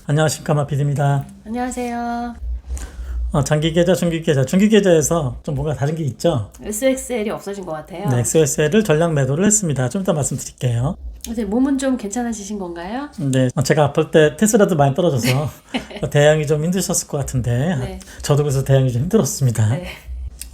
안녕하십니까, 마피디입니다. 안녕하세요. 장기계좌, 중기계좌. 중기계좌에서 좀 뭔가 다른 게 있죠? SXL이 없어진 것 같아요. 네, XSL을 전량 매도를 했습니다. 좀 이따 말씀드릴게요. 이제 몸은 좀 괜찮아지신 건가요? 네, 제가 아플 때 테슬라도 많이 떨어져서 대양이 좀 힘드셨을 것 같은데 네. 저도 그래서 대양이 좀 힘들었습니다. 네.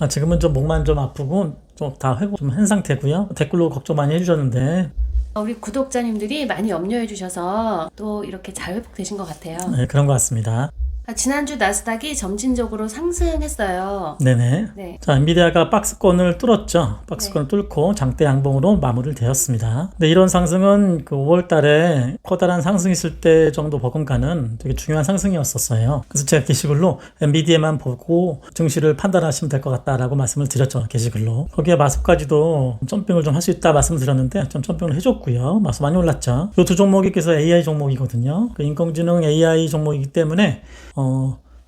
지금은 좀 목만 좀 아프고 좀 다 회복 좀 한 상태고요. 댓글로 걱정 많이 해주셨는데 우리 구독자님들이 많이 염려해 주셔서 또 이렇게 잘 회복되신 것 같아요. 네, 그런 것 같습니다. 지난주 나스닥이 점진적으로 상승했어요. 네네. 네. 자, 엔비디아가 박스권을 뚫었죠. 박스권을 뚫고 장대 양봉으로 마무리를 되었습니다. 근데 이런 상승은 그 5월 달에 커다란 상승이 있을 때 정도 버금가는 되게 중요한 상승이었었어요. 그래서 제가 게시글로 엔비디아만 보고 증시를 판단하시면 될 것 같다라고 말씀을 드렸죠. 게시글로. 거기에 마수까지도 점핑을 좀 할 수 있다 말씀을 드렸는데 좀 점핑을 해줬고요. 마수 많이 올랐죠. 이 두 종목이 그래서 AI 종목이거든요. 그 인工지능 AI 종목이기 때문에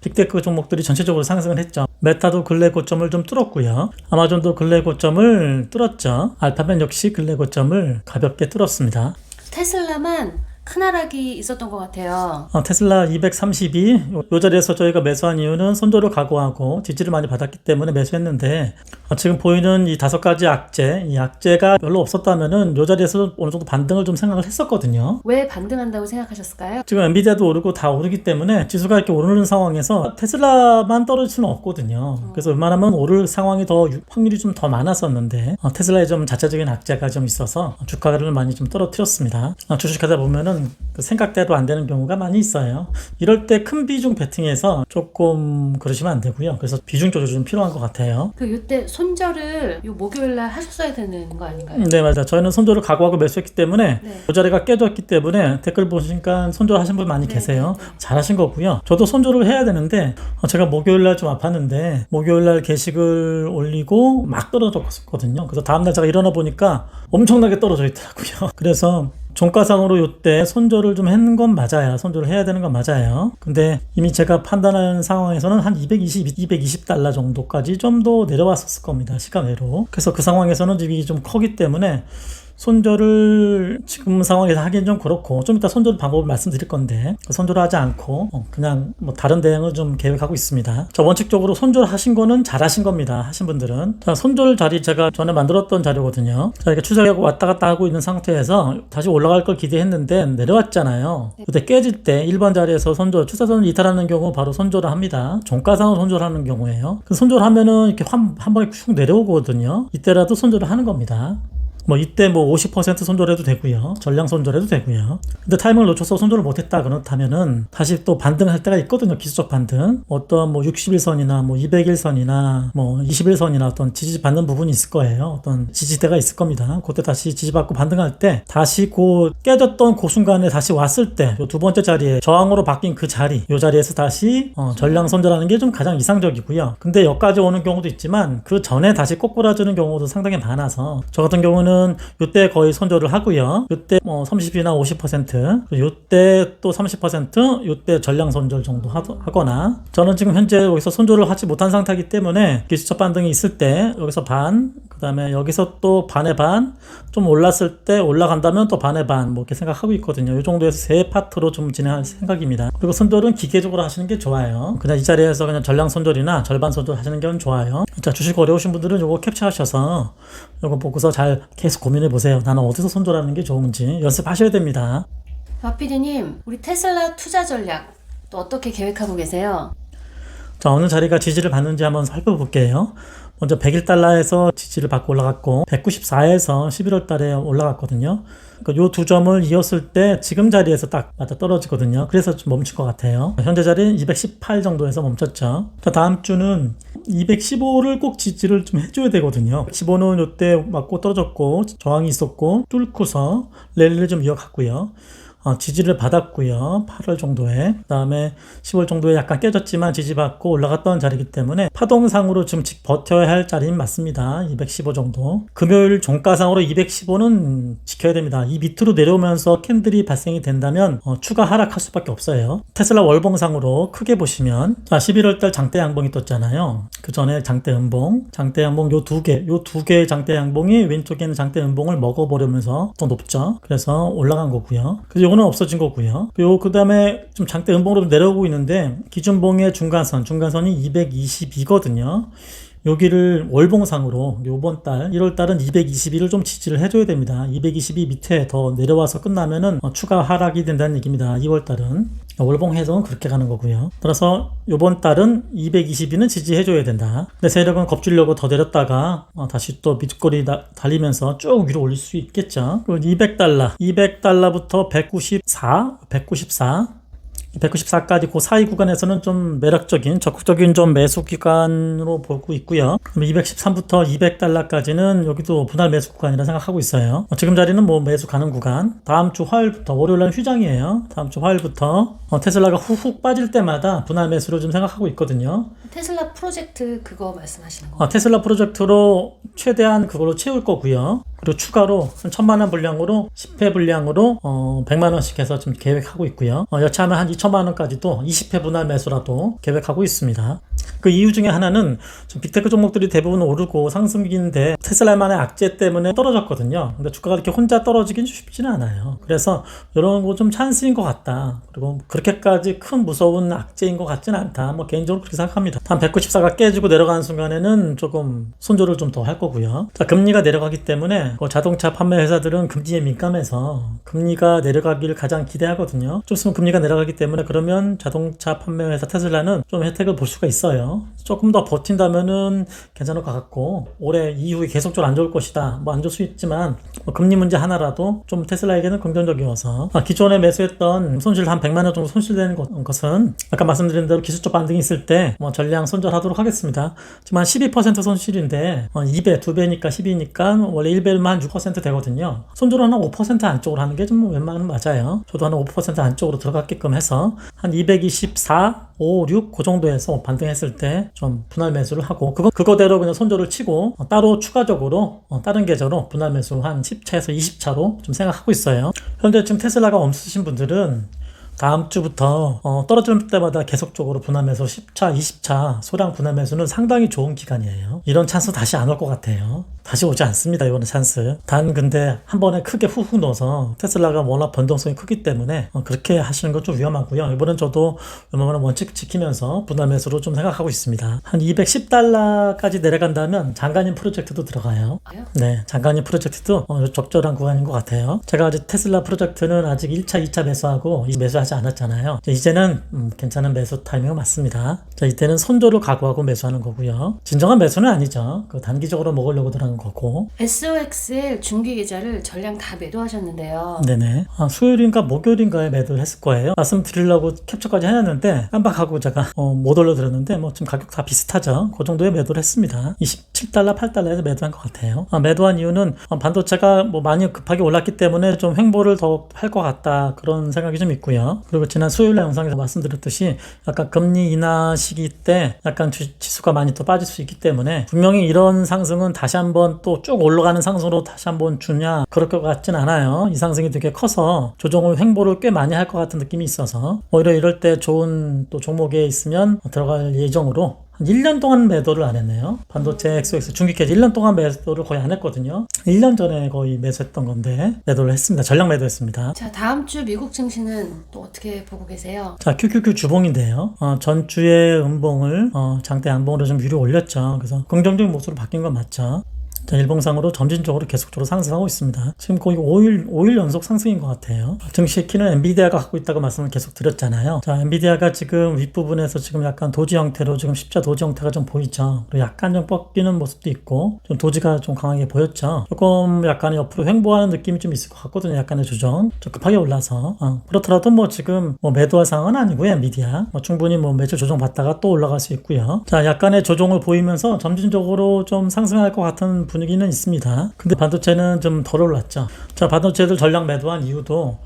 빅테크 종목들이 전체적으로 상승을 했죠. 메타도 근래 고점을 좀 뚫었고요. 아마존도 근래 고점을 뚫었죠. 알파벳 역시 근래 고점을 가볍게 뚫었습니다. 테슬라만 큰 하락이 있었던 것 같아요. 테슬라 232, 요 자리에서 저희가 매수한 이유는 손절을 각오하고 지지를 많이 받았기 때문에 매수했는데 지금 보이는 이 5가지 악재, 이 악재가 별로 없었다면은 요 자리에서 어느 정도 반등을 좀 생각을 했었거든요. 왜 반등한다고 생각하셨을까요? 지금 엔비디아도 오르고 다 오르기 때문에 지수가 이렇게 오르는 상황에서 테슬라만 떨어질 수는 없거든요. 그래서 웬만하면 오를 상황이 더 확률이 좀 더 많았었는데 테슬라의 좀 자체적인 악재가 좀 있어서 주가를 많이 좀 떨어뜨렸습니다. 주식하다 보면은 그 생각대로 안 되는 경우가 많이 있어요. 이럴 때 큰 비중 베팅해서 조금 그러시면 안 되고요. 그래서 비중 조절이 좀 필요한 것 같아요. 이때 손절을 목요일날 하셨어야 되는 거 아닌가요? 네, 맞아요. 저희는 손절을 각오하고 매수했기 때문에 네. 그 자리가 깨졌기 때문에 댓글 보시니까 손절하신 분 많이 네, 계세요. 네, 네. 잘하신 거고요. 저도 손절을 해야 되는데 제가 목요일날 좀 아팠는데 목요일날 게시글 올리고 막 떨어졌거든요. 그래서 다음날 제가 일어나 보니까 엄청나게 떨어져 있더라고요. 그래서 종가상으로 이때 손절을 좀 했는 건 맞아요. 손절을 해야 되는 건 맞아요. 근데 이미 제가 판단하는 상황에서는 한 220달러 정도까지 좀 더 내려왔었을 겁니다. 시간 외로. 그래서 그 상황에서는 이익이 좀 크기 때문에 손절을 지금 상황에서 하기엔 좀 그렇고 좀 이따 손절 방법을 말씀드릴 건데 손절을 하지 않고 그냥 뭐 다른 대응을 좀 계획하고 있습니다. 자, 원칙적으로 손절하신 거는 잘하신 겁니다. 하신 분들은. 자, 손절 자리 제가 전에 만들었던 자료거든요. 자, 이렇게 추세하고 왔다 갔다 하고 있는 상태에서 다시 올라갈 걸 기대했는데 내려왔잖아요. 그때 깨질 때 1번 자리에서 손절, 추세선을 이탈하는 경우 바로 손절을 합니다. 종가상으로 손절하는 경우에요. 그 손절하면은 이렇게 한 번에 쭉 내려오거든요. 이때라도 손절을 하는 겁니다. 이때 50% 손절해도 되고요. 전량 손절해도 되고요. 근데 타이밍을 놓쳐서 손절을 못했다 그렇다면은 다시 또 반등할 때가 있거든요. 기술적 반등. 어떤 61선이나 200일선이나 21선이나 어떤 지지받는 부분이 있을 거예요. 어떤 지지대가 있을 겁니다. 그때 다시 지지받고 반등할 때 다시 깨졌던 그 순간에 다시 왔을 때 두 번째 자리에 저항으로 바뀐 그 자리, 요 자리에서 다시 전량 손절하는 게 좀 가장 이상적이고요. 근데 여기까지 오는 경우도 있지만 그 전에 다시 꼬꾸라지는 경우도 상당히 많아서 저 같은 경우는 이때 거의 손절을 하고요. 이때 30이나 50%, 이때 또 30%, 이때 전량 손절 정도 하거나 저는 지금 현재 여기서 손절을 하지 못한 상태이기 때문에 기술적 반등이 있을 때 여기서 반, 그 다음에 여기서 또 반의 반, 좀 올랐을 때 올라간다면 또 반의 반 이렇게 생각하고 있거든요. 이 정도에서 세 파트로 좀 진행할 생각입니다. 그리고 손절은 기계적으로 하시는 게 좋아요. 그냥 이 자리에서 그냥 전량 손절이나 절반 손절 하시는 게 좋아요. 자, 주식 어려우신 분들은 이거 캡처하셔서 이거 보고서 잘 계속 고민해 보세요. 나는 어디서 손절하는 게 좋은지 연습하셔야 됩니다. 마피디님, 우리 테슬라 투자 전략 또 어떻게 계획하고 계세요? 자, 어느 자리가 지지를 받는지 한번 살펴볼게요. 먼저 101달러에서 지지를 받고 올라갔고 194에서 11월 달에 올라갔거든요. 요 두 점을 이었을 때 지금 자리에서 딱 맞아 떨어지거든요. 그래서 좀 멈출 것 같아요. 현재 자리는 218 정도에서 멈췄죠. 자, 다음 주는 215를 꼭 지지를 좀 해줘야 되거든요. 15는 요때 맞고 떨어졌고 저항이 있었고 뚫고서 랠리를 좀 이어갔고요. 지지를 받았고요. 8월 정도에. 그 다음에 10월 정도에 약간 깨졌지만 지지받고 올라갔던 자리이기 때문에 파동상으로 좀 버텨야 할 자리는 맞습니다. 215 정도. 금요일 종가상으로 215는 지켜야 됩니다. 이 밑으로 내려오면서 캔들이 발생이 된다면 추가 하락할 수밖에 없어요. 테슬라 월봉상으로 크게 보시면 11월달 장대 양봉이 떴잖아요. 그 전에 장대 음봉 요 두 개의 장대 양봉이 왼쪽에 있는 장대 음봉을 먹어버리면서 더 높죠. 그래서 올라간 거고요. 그래서 요거는 없어진 거고요. 그 다음에 좀 장대 음봉으로 내려오고 있는데 기준봉의 중간선이 222거든요. 여기를 월봉상으로 요번 달 1월 달은 222를 좀 지지를 해줘야 됩니다. 222 밑에 더 내려와서 끝나면은 추가 하락이 된다는 얘기입니다. 2월 달은 월봉 해석은 그렇게 가는 거고요. 따라서 요번 달은 222는 지지해줘야 된다. 근데 세력은 겁주려고 더 내렸다가 다시 또 밑꼬리 달리면서 쭉 위로 올릴 수 있겠죠. 그리고 200달러부터 194까지 그 사이 구간에서는 좀 매력적인 적극적인 좀 매수 기간으로 보고 있고요. 그럼 213부터 200달러까지는 여기도 분할 매수 구간이라 생각하고 있어요. 지금 자리는 뭐 매수 가는 구간. 다음 주 화요일부터 월요일날 휴장이에요. 다음 주 화요일부터 테슬라가 훅 빠질 때마다 분할 매수를 좀 생각하고 있거든요. 테슬라 프로젝트 그거 말씀하시는 거. 테슬라 프로젝트로 최대한 그걸로 채울 거고요. 그리고 추가로 1,000만 원 분량으로 10회 분량으로 100만 원씩 해서 좀 계획하고 있고요. 여차하면 한 2천만 원까지도 20회 분할 매수라도 계획하고 있습니다. 그 이유 중에 하나는 좀 빅테크 종목들이 대부분 오르고 상승기인데 테슬라만의 악재 때문에 떨어졌거든요. 근데 주가가 이렇게 혼자 떨어지긴 쉽지는 않아요. 그래서 이런 거 좀 찬스인 것 같다. 그리고 그렇게까지 큰 무서운 악재인 것 같지는 않다. 뭐 개인적으로 그렇게 생각합니다. 단 194가 깨지고 내려가는 순간에는 조금 손절을 좀 더 할 거고요. 자, 금리가 내려가기 때문에 자동차 판매 회사들은 금리에 민감해서 금리가 내려가기를 가장 기대하거든요. 좀 있으면 금리가 내려가기 때문에 그러면 자동차 판매 회사 테슬라는 좀 혜택을 볼 수가 있어요. 조금 더 버틴다면은 괜찮을 것 같고 올해 이후에 계속적으로 안 좋을 것이다. 뭐 안 좋을 수 있지만 금리 문제 하나라도 좀 테슬라에게는 긍정적이어서 기존에 매수했던 손실 한 100만 원 정도 손실되는 것은 아까 말씀드린 대로 기술적 반등이 있을 때 전량 손절하도록 하겠습니다. 지금 한 12% 손실인데 2배, 2배니까 12니까 원래 1배면 한 6% 되거든요. 손절은 한 5% 안쪽으로 하는 게 좀 웬만하면 맞아요. 저도 한 5% 안쪽으로 들어갔게끔 해서 한 224, 5, 6 그 정도에서 반등했을 때 좀 분할 매수를 하고 그거대로 그냥 손절을 치고 따로 추가적으로 다른 계좌로 분할 매수 한 10차에서 20차로 좀 생각하고 있어요. 현재 지금 테슬라가 없으신 분들은 다음 주부터 떨어질 때마다 계속적으로 분할 매수 10차, 20차 소량 분할 매수는 상당히 좋은 기간이에요. 이런 찬스 다시 안 올 것 같아요. 다시 오지 않습니다. 이번에 찬스. 단 근데 한 번에 크게 훅 넣어서 테슬라가 워낙 변동성이 크기 때문에 그렇게 하시는 건 좀 위험하고요. 이번엔 저도 웬만한 원칙 지키면서 분할 매수로 좀 생각하고 있습니다. 한 210달러까지 내려간다면 장관님 프로젝트도 들어가요. 네, 장관님 프로젝트도 적절한 구간인 것 같아요. 제가 아직 테슬라 프로젝트는 아직 1차, 2차 매수하고 매수하지 않았잖아요. 이제는 괜찮은 매수 타이밍이 맞습니다. 자, 이때는 손절을 각오하고 매수하는 거고요. 진정한 매수는 아니죠. 단기적으로 먹으려고 들어가는 거고. SOXL 중기 계좌를 전량 다 매도하셨는데요. 네네. 수요일인가 목요일인가에 매도를 했을 거예요. 말씀드리려고 캡처까지 해놨는데 깜빡하고 제가 못 올려드렸는데 지금 가격 다 비슷하죠. 그 정도에 매도를 했습니다. 27달러, 8달러에서 매도한 것 같아요. 매도한 이유는 반도체가 많이 급하게 올랐기 때문에 좀 횡보를 더 할 것 같다. 그런 생각이 좀 있고요. 그리고 지난 수요일 날 영상에서 말씀드렸듯이 약간 금리 인하 시기 때 약간 지수가 많이 더 빠질 수 있기 때문에 분명히 이런 상승은 다시 한번 또 쭉 올라가는 상승으로 다시 한번 주냐 그럴 것 같진 않아요. 이 상승이 되게 커서 조정을 횡보를 꽤 많이 할 것 같은 느낌이 있어서 오히려 이럴 때 좋은 또 종목에 있으면 들어갈 예정으로 한 1년 동안 매도를 안 했네요. 반도체 XOX 중기까지 1년 동안 매도를 거의 안 했거든요. 1년 전에 거의 매수했던 건데 매도를 했습니다. 전량 매도했습니다. 자, 다음 주 미국 증시는 또 어떻게 보고 계세요? 자, QQQ 주봉인데요. 전주의 음봉을 장대 안봉으로 좀 위로 올렸죠. 그래서 긍정적인 모습으로 바뀐 건 맞죠. 자, 일봉상으로 점진적으로 계속적으로 상승하고 있습니다. 지금 거의 5일 연속 상승인 것 같아요. 증시 키는 엔비디아가 갖고 있다고 말씀을 계속 드렸잖아요. 자, 엔비디아가 지금 윗부분에서 지금 약간 도지 형태로 지금 십자 도지 형태가 좀 보이죠. 그리고 약간 좀 꺾이는 모습도 있고 좀 도지가 좀 강하게 보였죠. 조금 약간 옆으로 횡보하는 느낌이 좀 있을 것 같거든요. 약간의 조정. 좀 급하게 올라서. 그렇더라도 지금 매도할 상황은 아니고요. 엔비디아. 충분히 매주 조정 받다가 또 올라갈 수 있고요. 자, 약간의 조정을 보이면서 점진적으로 좀 상승할 것 같은 분위기는 있습니다. 근데 반도체는 좀 덜 올랐죠. 자, 반도체들 전량 매도한 이유도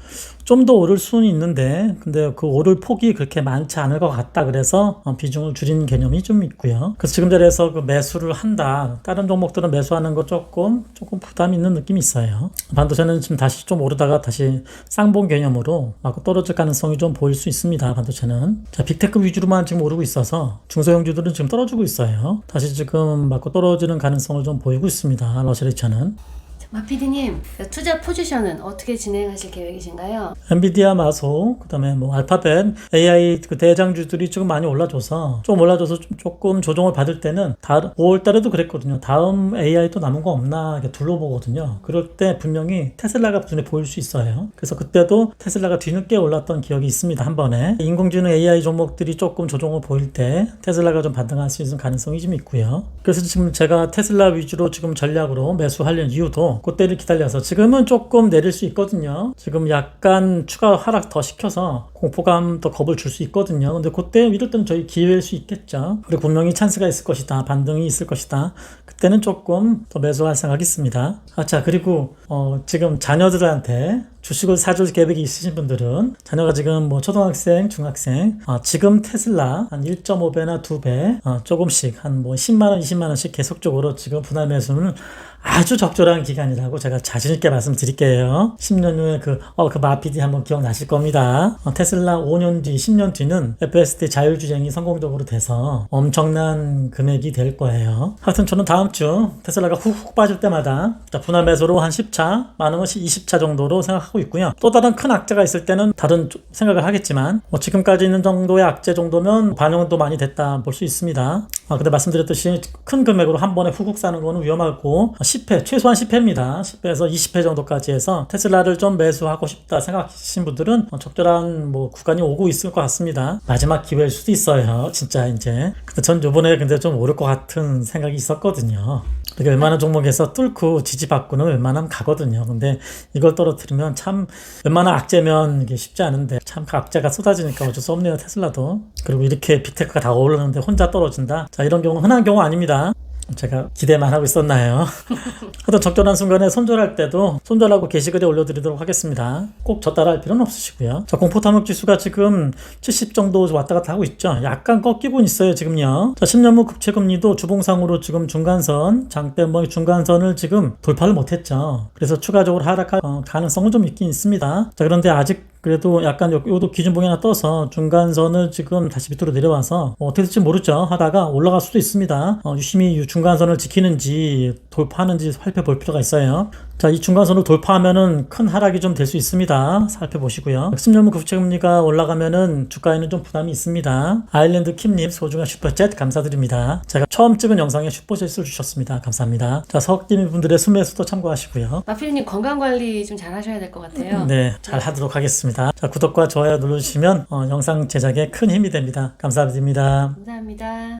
좀 더 오를 수는 있는데 근데 그 오를 폭이 그렇게 많지 않을 것 같다. 그래서 비중을 줄인 개념이 좀 있고요. 그래서 지금 자리에서 그 매수를 한다. 다른 종목들은 매수하는 거 조금 부담 있는 느낌이 있어요. 반도체는 지금 다시 좀 오르다가 다시 쌍봉 개념으로 막 떨어질 가능성이 좀 보일 수 있습니다. 반도체는. 자, 빅테크 위주로만 지금 오르고 있어서 중소형주들은 지금 떨어지고 있어요. 다시 지금 맞고 떨어지는 가능성을 좀 보이고 있습니다. 러셀리처는. 마피디님, 투자 포지션은 어떻게 진행하실 계획이신가요? 엔비디아, 마소, 그다음에 뭐 알파벳, AI 그 대장주들이 지금 많이 올라줘서 조금 조정을 받을 때는 5월 달에도 그랬거든요. 다음 AI 또 남은 거 없나 이렇게 둘러보거든요. 그럴 때 분명히 테슬라가 눈에 보일 수 있어요. 그래서 그때도 테슬라가 뒤늦게 올랐던 기억이 있습니다. 한 번에 인공지능 AI 종목들이 조금 조정을 보일 때 테슬라가 좀 반등할 수 있는 가능성이 좀 있고요. 그래서 지금 제가 테슬라 위주로 지금 전략으로 매수하려는 이유도 그때를 기다려서 지금은 조금 내릴 수 있거든요. 지금 약간 추가 하락 더 시켜서 공포감 더 겁을 줄 수 있거든요. 근데 그때 이럴 때는 저희 기회일 수 있겠죠. 그리고 분명히 찬스가 있을 것이다. 반등이 있을 것이다. 그때는 조금 더 매수할 생각이 있습니다. 자, 그리고 지금 자녀들한테 주식을 사줄 계획이 있으신 분들은 자녀가 지금 뭐 초등학생, 중학생 지금 테슬라 한 1.5배나 2배 조금씩 한 뭐 10만원, 20만원씩 계속적으로 지금 분할 매수는 아주 적절한 기간이라고 제가 자신있게 말씀드릴게요. 10년 후에 그 마피디 한번 기억나실 겁니다. 테슬라 5년 뒤, 10년 뒤는 FSD 자율주행이 성공적으로 돼서 엄청난 금액이 될 거예요. 하여튼 저는 다음 주 테슬라가 훅훅 빠질 때마다 분할 매수로 한 10차, 많으면 20차 정도로 생각하고 있고요. 또 다른 큰 악재가 있을 때는 다른 생각을 하겠지만 지금까지 있는 정도의 악재 정도면 반영은 또 많이 됐다 볼 수 있습니다. 근데 말씀드렸듯이 큰 금액으로 한 번에 훅훅 사는 거는 위험하고 10회, 최소한 10회입니다. 10회에서 20회 정도까지 해서 테슬라를 좀 매수하고 싶다 생각하신 분들은 적절한 구간이 오고 있을 것 같습니다. 마지막 기회일 수도 있어요. 진짜 이제. 근데 전 요번에 좀 오를 것 같은 생각이 있었거든요. 그러니까 웬만한 종목에서 뚫고 지지받고는 웬만하면 가거든요. 근데 이걸 떨어뜨리면 참 웬만한 악재면 이게 쉽지 않은데 참 그 악재가 쏟아지니까 어쩔 수 없네요. 테슬라도. 그리고 이렇게 빅테크가 다 오르는데 혼자 떨어진다. 자, 이런 경우는 흔한 경우 아닙니다. 제가 기대만 하고 있었나요? 하여튼 적절한 순간에 손절할 때도 손절하고 게시글에 올려드리도록 하겠습니다. 꼭 저 따라 할 필요는 없으시고요. 자, 공포탐욕 지수가 지금 70 정도 왔다 갔다 하고 있죠. 약간 꺾이고 있어요, 지금요. 자, 10년물 국채금리도 주봉상으로 지금 중간선, 장대모의 중간선을 지금 돌파를 못했죠. 그래서 추가적으로 하락할 가능성은 좀 있긴 있습니다. 자, 그런데 아직 그래도 약간 요도 기준봉이 하나 떠서 중간선을 지금 다시 밑으로 내려와서 어떻게 될지 모르죠. 하다가 올라갈 수도 있습니다. 유심히 중간선을 지키는지 돌파하는지 살펴볼 필요가 있어요. 자, 이 중간선을 돌파하면은 큰 하락이 좀 될 수 있습니다. 살펴보시고요. 10년물 국채금리가 올라가면은 주가에는 좀 부담이 있습니다. 아일랜드 킴님 소중한 슈퍼챗 감사드립니다. 제가 처음 찍은 영상에 슈퍼챗을 주셨습니다. 감사합니다. 자, 석기민 분들의 순매수도 참고하시고요. 마피디님 건강관리 좀 잘 하셔야 될 것 같아요. 네, 잘 하도록 하겠습니다. 자, 구독과 좋아요 눌러주시면 영상 제작에 큰 힘이 됩니다. 감사드립니다. 감사합니다.